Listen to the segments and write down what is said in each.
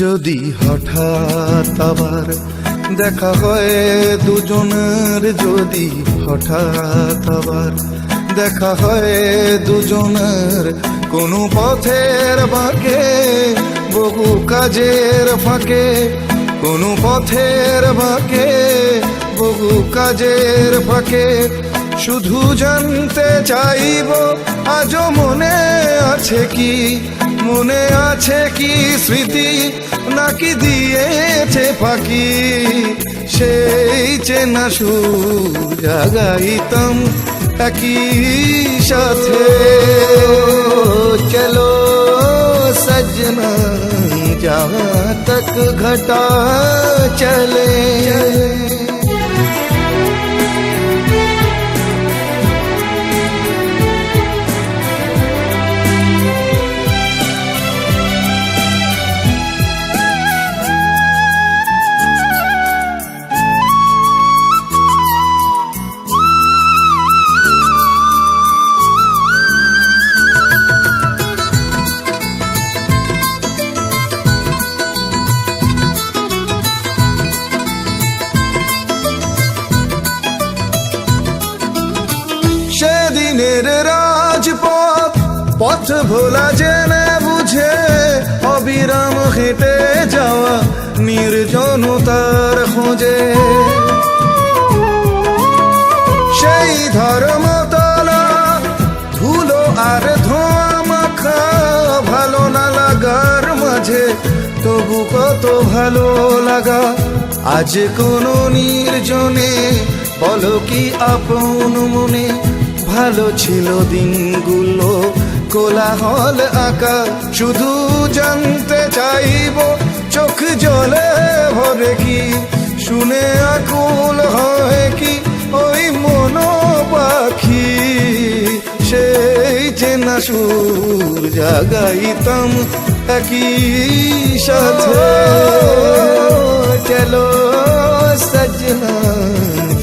যদি হঠাৎ আবার দেখা হয় দুজনের, যদি হঠাৎ আবার দেখা হয় দুজনের, কোনো পথের বাঁকে বহু কাজের ফাঁকে, কোনো পথের বাঁকে বহু কাজের ফাঁকে, শুধু জানতে চাইব আজও মনে আছে কি, মনে আছে কি স্মৃতি নাকি দিয়েছে ফাঁকি, সেই চেনা সুর জাগাইতাম একই সাথে। চলো सजना जहाँ तक घटा चले। সেদিনের রাজপথ পথ ভোলা জেনে বুঝে অবিরাম হেঁটে যাওয়া নির্জনতার খোঁজে, সেই ধর্মতলা ধুলো আর ধোঁয়া মাখা ভালো না লাগার মাঝে তবু কত ভালো লাগা। আজ কোনো নির্জনে বলো কি আপন মনে, ভালো ছিল দিনগুলো কোলাহল আঁকা, শুধু জানতে চাইব চোখ জলে ভরে কি, শুনে আকুল হয় কি ওই মনো পাখি, সেই চেনা সুর জাগাইতাম একই সাথে। চলো सजना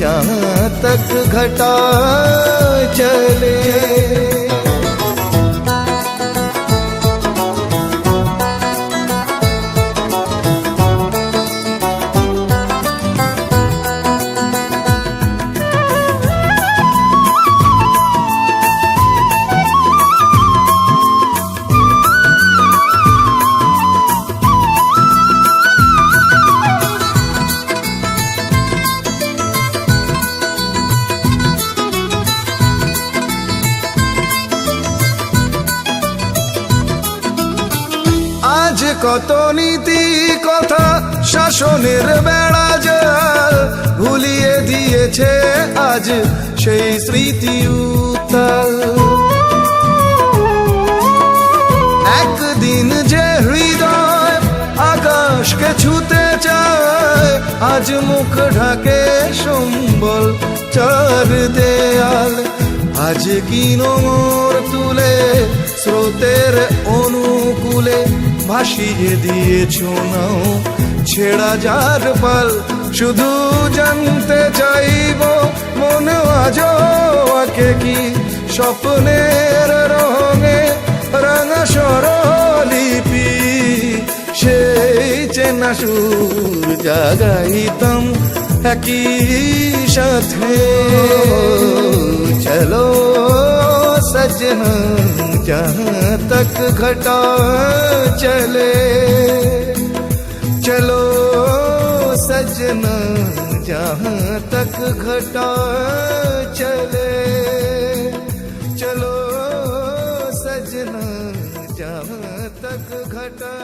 जहाँ तक घटा चले। আজ কত নীতি কথা শাসনের বেড়া জাল ভুলিয়ে দিয়েছে আজ সেই স্মৃতি উত্তাল। একদিন যে হৃদয় আকাশকে ছুতে চায়, আজ মুখ ঢাকে সম্বল চার দেয়াল। আজ কি নোঙর তুলে স্রোতের অনুকূলে ভাসিয়ে দিয়েছ নাও ছেড়া যার পাল, শুধু জানতে চাইব মন আজও আঁকে কি স্বপ্নের রঙে রাঙা স্বরলিপি, সেই চেনা সুর জাগাইতাম একই সাথে। চলো सजना जहाँ तक घटा चले, चलो सजना जहाँ तक घटा चले, चलो सजना जहाँ तक घटा